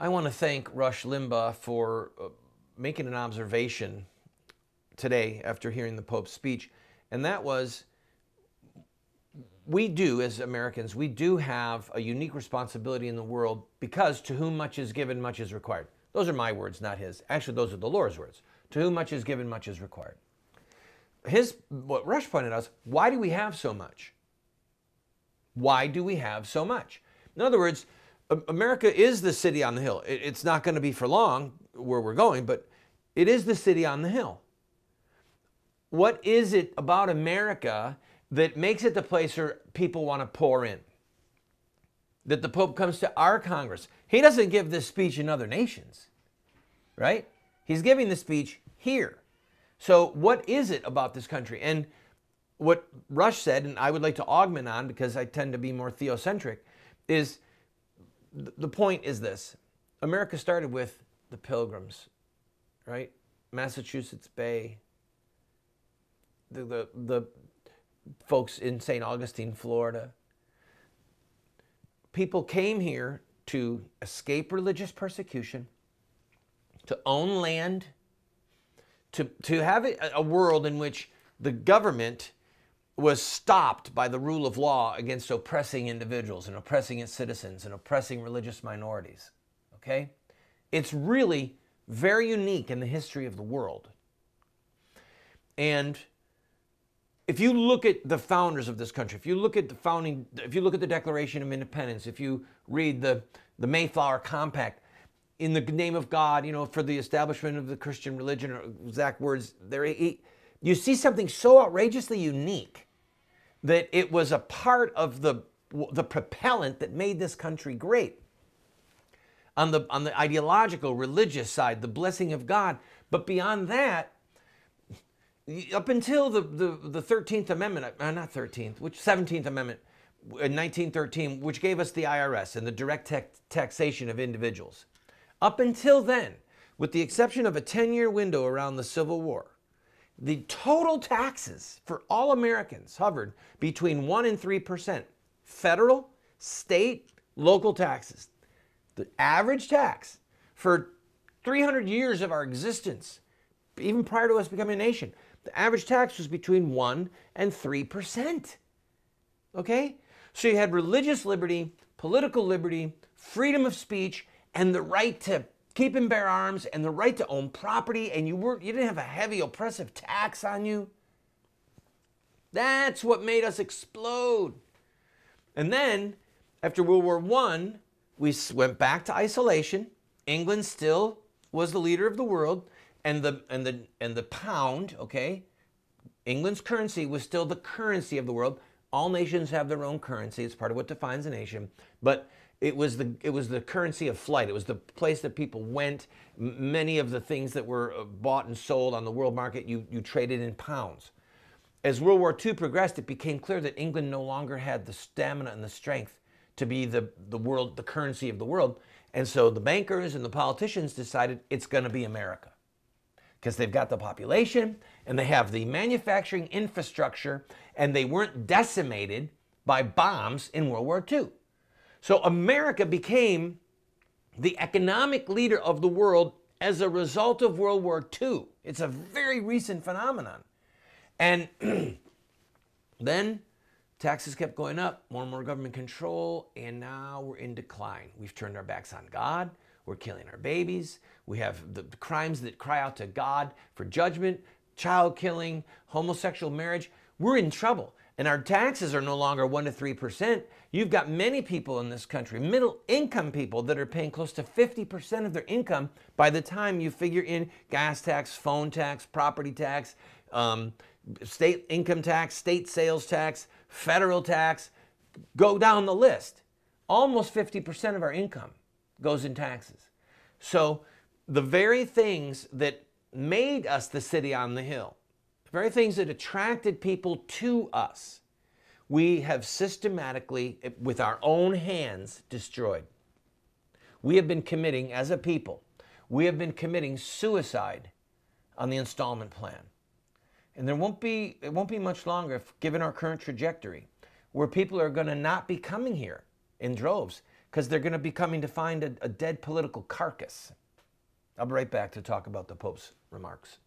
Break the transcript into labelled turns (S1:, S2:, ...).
S1: I want to thank Rush Limbaugh for making an observation today after hearing the Pope's speech, and that was, we do, as Americans, we do have a unique responsibility in the world because to whom much is given, much is required. Those are my words, not his. Actually, those are the Lord's words. To whom much is given, much is required. What Rush pointed out is, why do we have so much? Why do we have so much? In other words, America is the city on the hill. It's not going to be for long where we're going, but it is the city on the hill. What is it about America that makes it the place where people want to pour in? That the Pope comes to our Congress. He doesn't give this speech in other nations, right? He's giving the speech here. So what is it about this country? And what Rush said, and I would like to augment on because I tend to be more theocentric, is the point is this. America started with the Pilgrims, right? Massachusetts Bay, the folks in St. Augustine, Florida. People came here to escape religious persecution, to own land, to have a world in which the government was stopped by the rule of law against oppressing individuals and oppressing its citizens and oppressing religious minorities. Okay? It's really very unique in the history of the world. And if you look at the founders of this country, if you look at the Declaration of Independence, if you read the Mayflower Compact, in the name of God, for the establishment of the Christian religion, or exact words, you see something so outrageously unique that it was a part of the propellant that made this country great. On the ideological, religious side, the blessing of God. But beyond that, up until the 13th Amendment, not 13th, 17th Amendment in 1913, which gave us the IRS and the direct taxation of individuals. Up until then, with the exception of a 10-year window around the Civil War, the total taxes for all Americans hovered between 1% and 3%. Federal, state, local taxes. The average tax for 300 years of our existence, even prior to us becoming a nation, the average tax was between 1% and 3%. Okay? So you had religious liberty, political liberty, freedom of speech, and the right to keep and bear arms, and the right to own property, and you didn't have a heavy oppressive tax on you. That's what made us explode. And then, after World War I, we went back to isolation. England still was the leader of the world, and the pound, okay? England's currency was still the currency of the world. All nations have their own currency. It's part of what defines a nation. But it was the currency of flight. It was the place that people went. Many of the things that were bought and sold on the world market, you traded in pounds. As World War II progressed, it became clear that England no longer had the stamina and the strength to be the currency of the world. And so the bankers and the politicians decided it's going to be America, because they've got the population and they have the manufacturing infrastructure, and they weren't decimated by bombs in World War II. So America became the economic leader of the world as a result of World War II. It's a very recent phenomenon. And then taxes kept going up, more and more government control, and now we're in decline. We've turned our backs on God. We're killing our babies. We have the crimes that cry out to God for judgment, child killing, homosexual marriage. We're in trouble. And our taxes are no longer 1% to 3%. You've got many people in this country, middle income people, that are paying close to 50% of their income by the time you figure in gas tax, phone tax, property tax, state income tax, state sales tax, federal tax. Go down the list. Almost 50% of our income goes in taxes. So the very things that made us the city on the hill, the very things that attracted people to us, we have systematically, with our own hands, destroyed. We have been committing, as a people, we have been committing suicide on the installment plan. And it won't be much longer, given our current trajectory, where people are going to not be coming here in droves. because they're going to be coming to find a dead political carcass. I'll be right back to talk about the Pope's remarks.